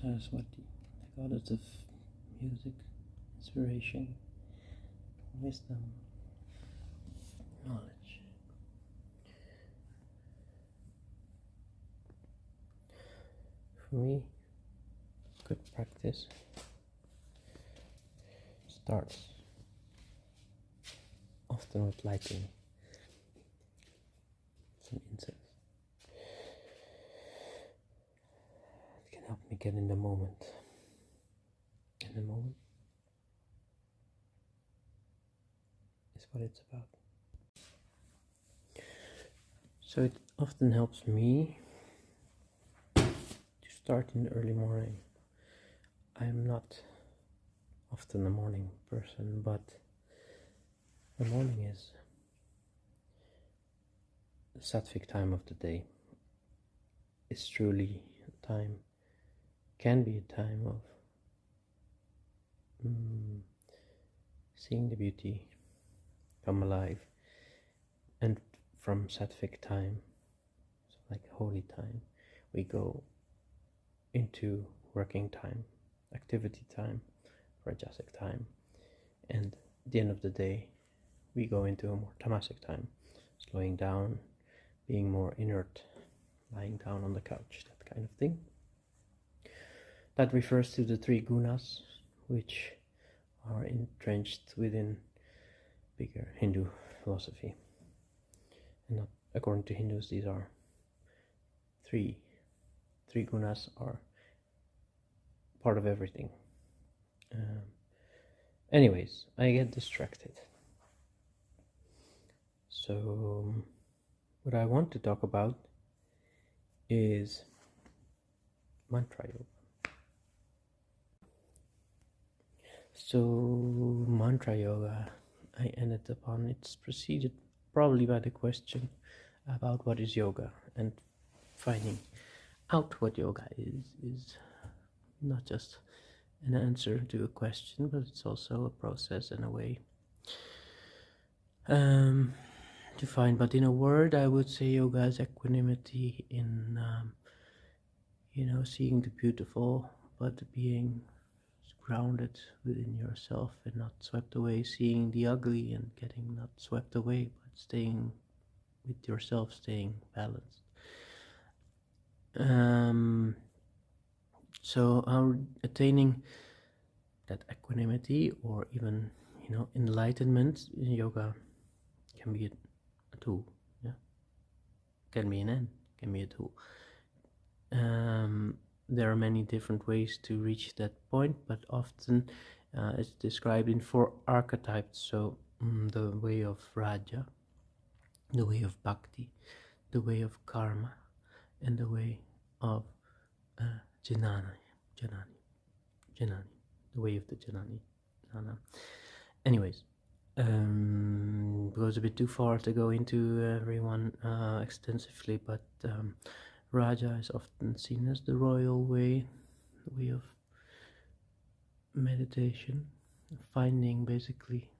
Saraswati, the goddess of music, inspiration, wisdom, knowledge. For me, good practice starts often with lighting some incense. It can help me get in the moment. And the moment is what it's about. So it often helps me to start in the early morning. I'm not often a morning person, but the morning is the sattvic time of the day. It's truly a time, can be a time of seeing the beauty come alive, and from sattvic time, so like holy time, we go into working time, activity time, rajasic time, and at the end of the day we go into a more tamasic time, slowing down, being more inert, lying down on the couch, that kind of thing. That refers to the three gunas, which are entrenched within bigger Hindu philosophy. And not according to Hindus, these are three gunas are part of everything. Anyways, I get distracted. So what I want to talk about is mantra yoga. So mantra yoga, I ended upon, it's preceded probably by the question about what is yoga, and finding out what yoga is not just an answer to a question, but it's also a process and a way to find. But in a word, I would say yoga is equanimity in seeing the beautiful, but being grounded within yourself and not swept away, seeing the ugly and getting not swept away, but staying with yourself, staying balanced. So attaining that equanimity, or even enlightenment in yoga, can be a tool. Can be an end, can be a tool. There are many different ways to reach that point, but often it's described in 4 archetypes. So the way of Raja, the way of Bhakti, the way of Karma, and the way of Janani, the way of the Janani. Anyways, it goes a bit too far to go into everyone extensively, but Raja is often seen as the royal way, the way of meditation, finding basically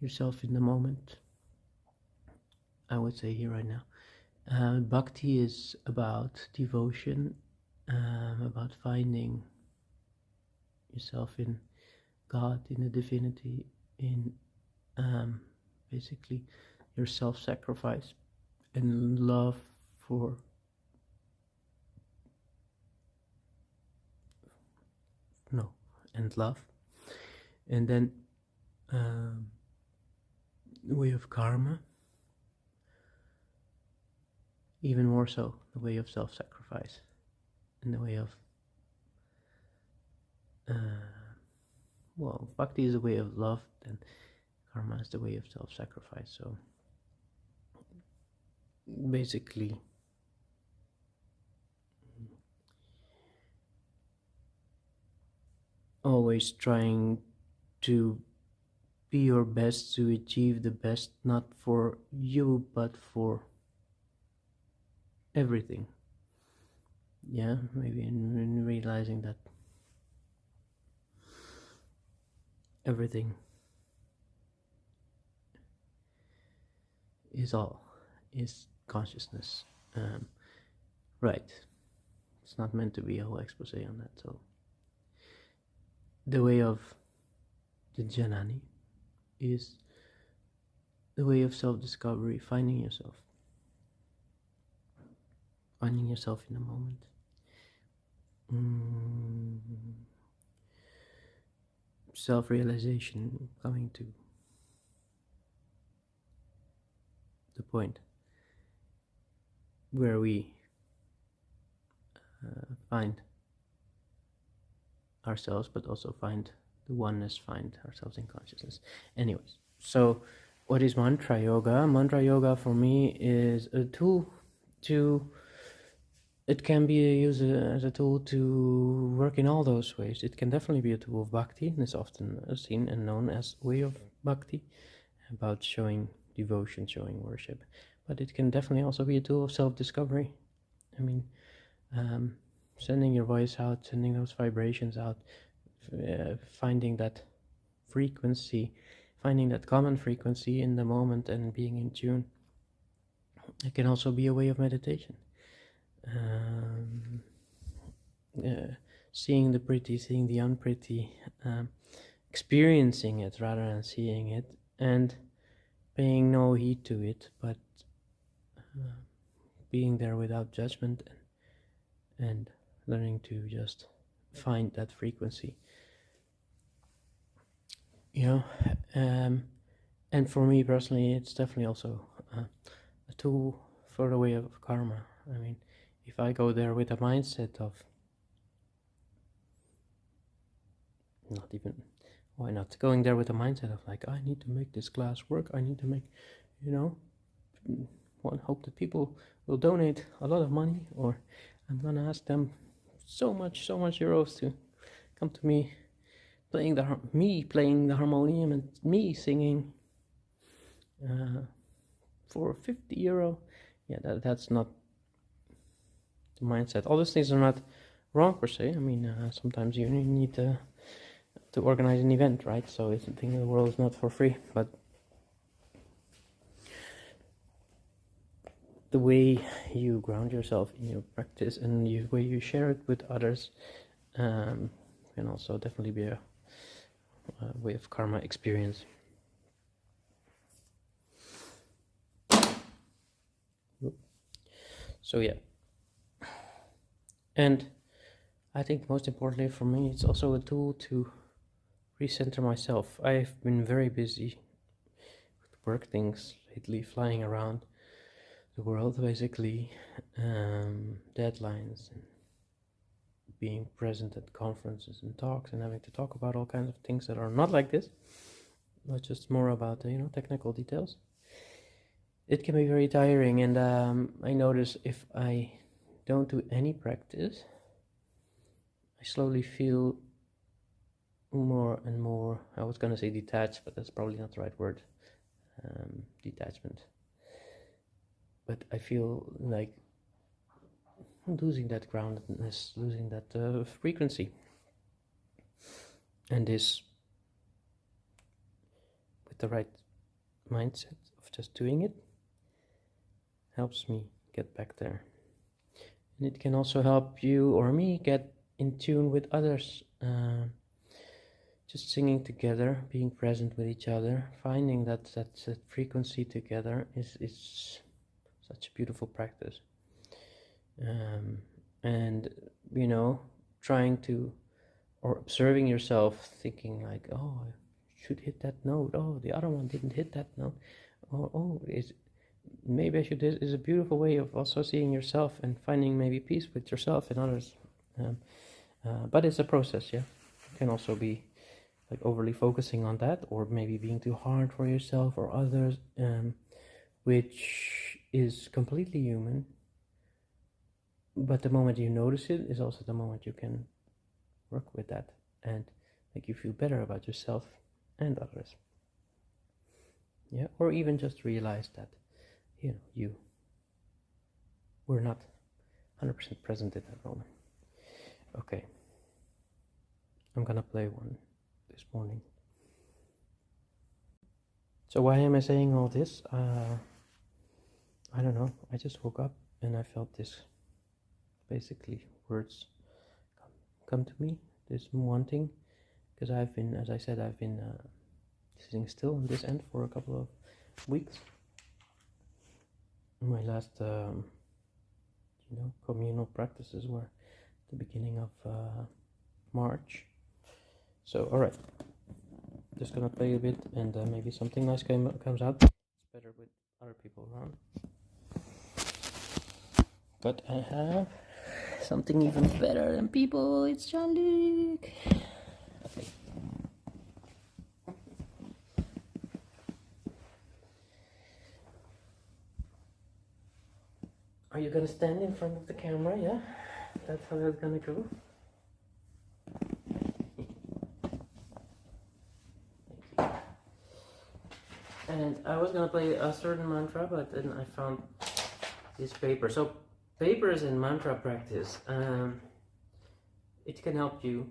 yourself in the moment, I would say here right now. Bhakti is about devotion, about finding yourself in God, in the divinity, in basically your self-sacrifice and love for love. And then the way of karma, even more so, the way of self-sacrifice, and the way of bhakti is the way of love, and karma is the way of self-sacrifice. So basically always trying to be your best, to achieve the best, not for you but for everything. Maybe in realizing that everything is consciousness, right? It's not meant to be a whole expose on that. So the way of the Janani is the way of self-discovery, finding yourself in the moment. Self-realization, coming to the point where we find ourselves, but also find the oneness, find ourselves in consciousness. Anyways, so what is mantra yoga? Mantra yoga for me is a tool to, it can be used as a tool to work in all those ways. It can definitely be a tool of bhakti, and is often seen and known as way of bhakti, about showing devotion, showing worship. But it can definitely also be a tool of self-discovery. I mean, sending your voice out, sending those vibrations out, finding that frequency, finding that common frequency in the moment and being in tune. It can also be a way of meditation. Seeing the pretty, seeing the unpretty, experiencing it rather than seeing it, and paying no heed to it, but being there without judgment, and learning to just find that frequency. And for me personally, it's definitely also a tool for the way of karma. I mean, if I go there with a mindset of why not going there with a mindset of like, I need to make this class work, I need to make, hope that people will donate a lot of money, or I'm gonna ask them so much euros to come to me, playing the harmonium and me singing for 50 euro. Yeah, that's not the mindset. All those things are not wrong per se. I mean, sometimes you need to organize an event, right? So it's the thing, the world is not for free, but the way you ground yourself in your practice and the way you share it with others can also definitely be a way of karma experience. So yeah, and I think most importantly for me, it's also a tool to recenter myself. I've been very busy with work things lately, flying around the world basically, deadlines, and being present at conferences and talks, and having to talk about all kinds of things that are not like this, but just more about technical details. It can be very tiring, and I notice if I don't do any practice, I slowly feel more and more, I was going to say detached, but that's probably not the right word, detachment. But I feel like I'm losing that groundedness, losing that frequency. And this, with the right mindset of just doing it, helps me get back there. And it can also help you or me get in tune with others. Just singing together, being present with each other, finding that frequency together is such a beautiful practice. And trying to, or observing yourself, thinking like, oh, I should hit that note, oh, the other one didn't hit that note, maybe I should, is a beautiful way of also seeing yourself and finding maybe peace with yourself and others. But it's a process. Yeah, it can also be like overly focusing on that, or maybe being too hard for yourself or others, which is completely human. But the moment you notice it is also the moment you can work with that and make you feel better about yourself and others. Yeah, or even just realize that you were not 100% present in that moment. Okay, I'm gonna play one this morning. So why am I saying all this? I don't know. I just woke up and I felt this basically words come to me. This wanting, because I've been, as I said, I've been sitting still on this end for a couple of weeks. My last communal practices were the beginning of March. So alright, just gonna play a bit, and maybe something nice comes out. It's better with other people around. But I have something even better than people. It's Jean-Luc. Okay. Are you gonna stand in front of the camera? Yeah, that's how it's gonna go. And I was gonna play a certain mantra, but then I found this paper. So papers in mantra practice, it can help you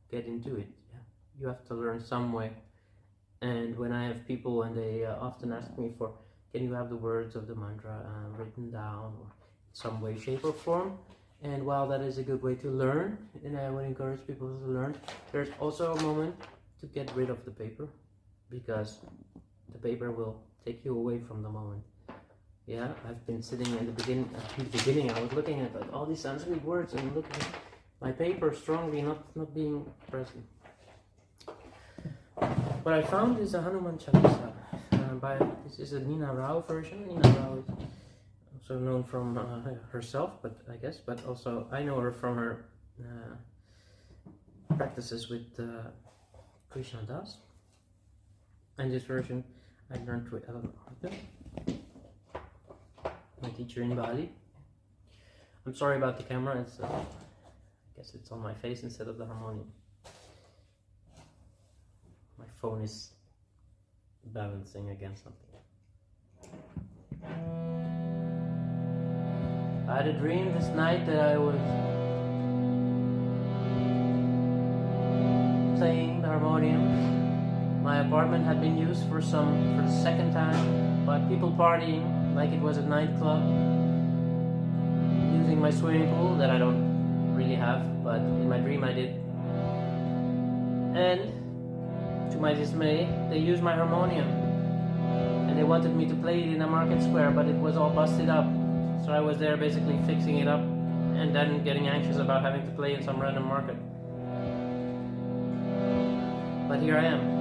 get into it. Yeah? You have to learn some way. And when I have people and they often ask me for, can you have the words of the mantra written down or some way, shape or form? And while that is a good way to learn, and I would encourage people to learn, there's also a moment to get rid of the paper, because the paper will take you away from the moment. Yeah, I've been sitting in the beginning I was looking at all these Sanskrit words and looking at my paper strongly not being present. What I found is a Hanuman Chalisa. This is a Nina Rao version. Nina Rao is also known from herself, but also I know her from her practices with Krishna Das. And this version I learned with Ellen Arthur, my teacher in Bali. I'm sorry about the camera, it's I guess it's on my face instead of the harmonium. My phone is balancing against something. I had a dream this night that I was playing the harmonium. My apartment had been used for the second time by people partying like it was a nightclub, using my swimming pool that I don't really have, but in my dream I did. And to my dismay, they used my harmonium and they wanted me to play it in a market square, but it was all busted up. So I was there basically fixing it up and then getting anxious about having to play in some random market. But here I am.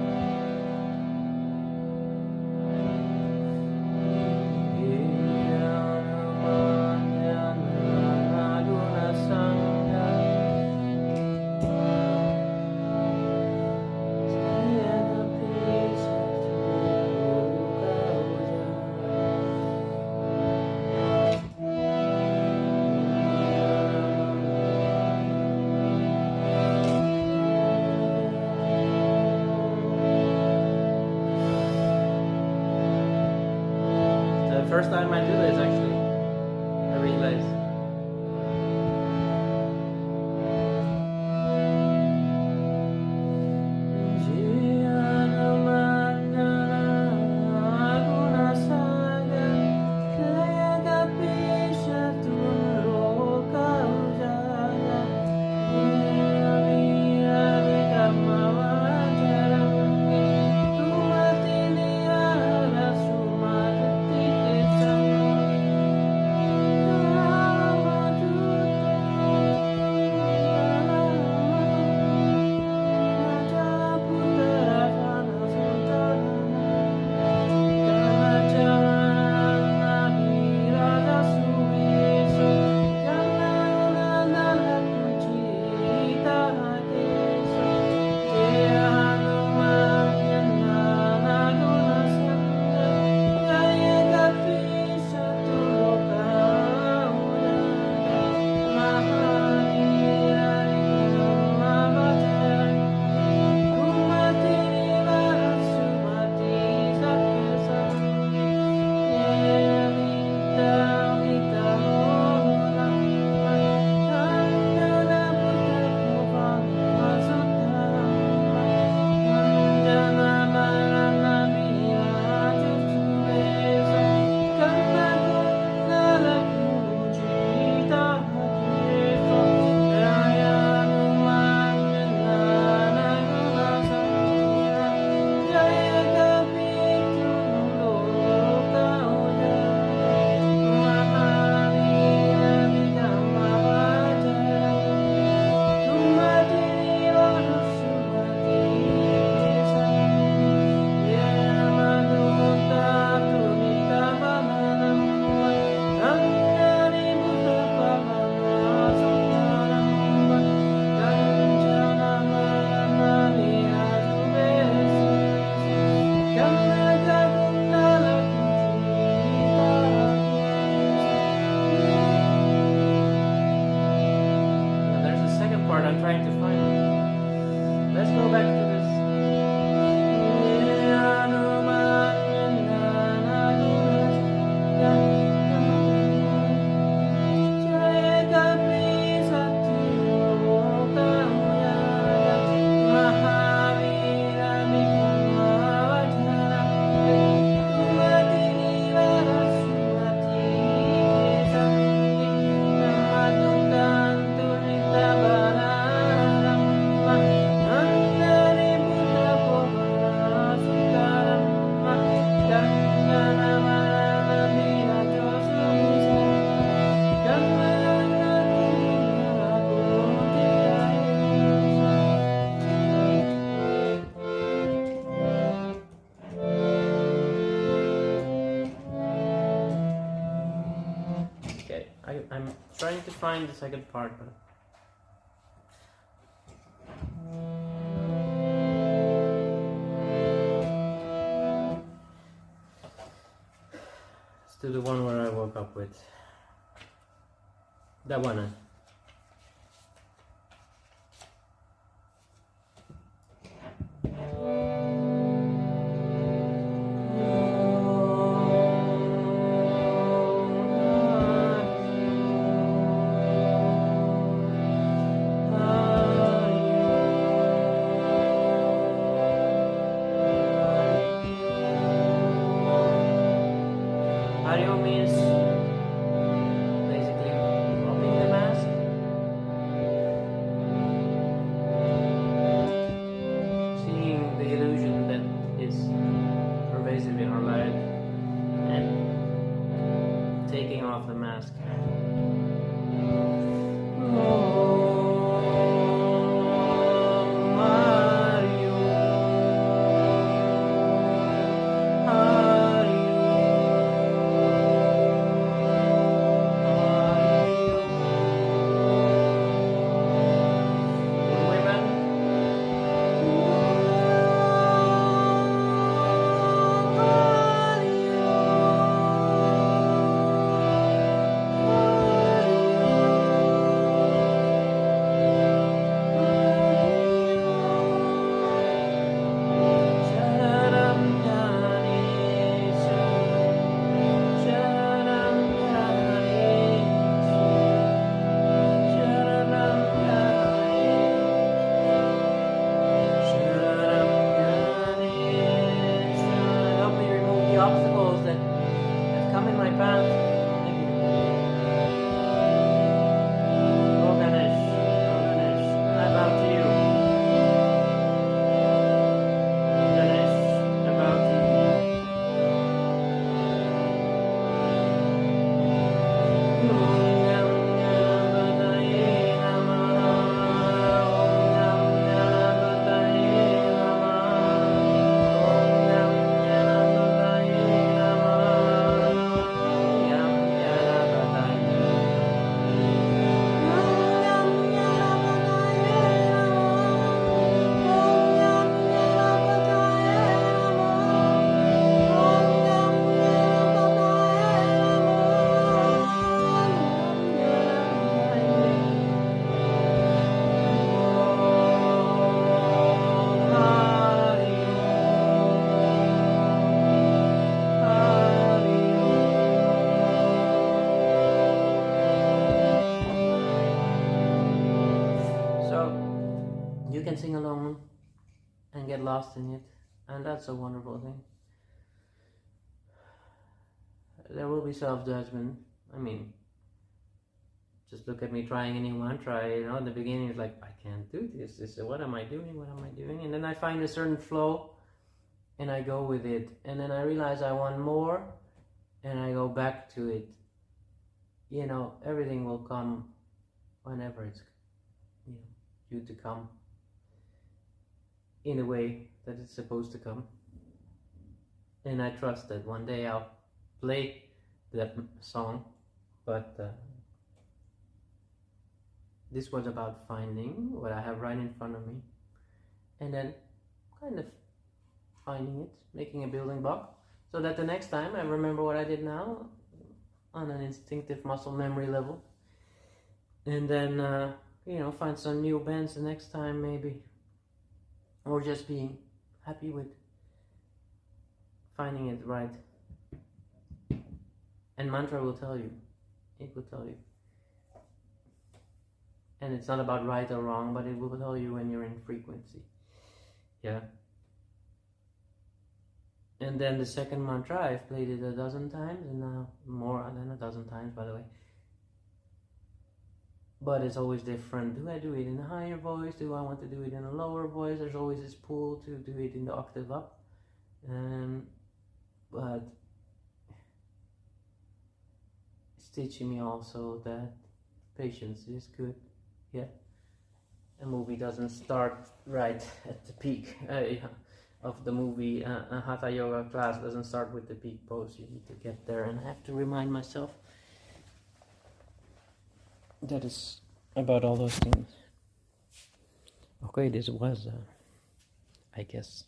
I'm trying to find it. Let's go back to this. I'm trying to find the second part, but let's do the one where I woke up with. That one. Audio means basically dropping the mask. Seeing the illusion that is pervasive in our life and taking off the mask. Obstacles that have come in my path. Thank you. Oh Ganesh, I bow to you. Ganesh, I bow to you. You can sing along and get lost in it, and that's a wonderful thing. There will be self-judgment. I mean, just look at me trying a new mantra. You know, in the beginning it's like, I can't do this. What am I doing? What am I doing? And then I find a certain flow, and I go with it. And then I realize I want more, and I go back to it. You know, everything will come whenever it's due to come. In a way that it's supposed to come, and I trust that one day I'll play that song. But this was about finding what I have right in front of me, and then kind of finding it, making a building block, so that the next time I remember what I did now on an instinctive muscle memory level, and then you know, find some new bands the next time maybe, or just being happy with finding it right. And mantra will tell you, it will tell you. And it's not about right or wrong, but it will tell you when you're in frequency. Yeah. And then the second mantra, I've played it a dozen times, and now more than a dozen times, by the way. But it's always different. Do I do it in a higher voice? Do I want to do it in a lower voice? There's always this pull to do it in the octave up. But it's teaching me also that patience is good. Yeah. A movie doesn't start right at the peak of the movie. A Hatha yoga class doesn't start with the peak pose. You need to get there, and I have to remind myself that is about all those things. Okay, this was, I guess,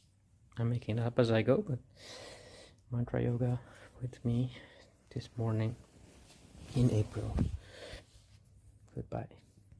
I'm making it up as I go, but mantra yoga with me this morning in April. Goodbye.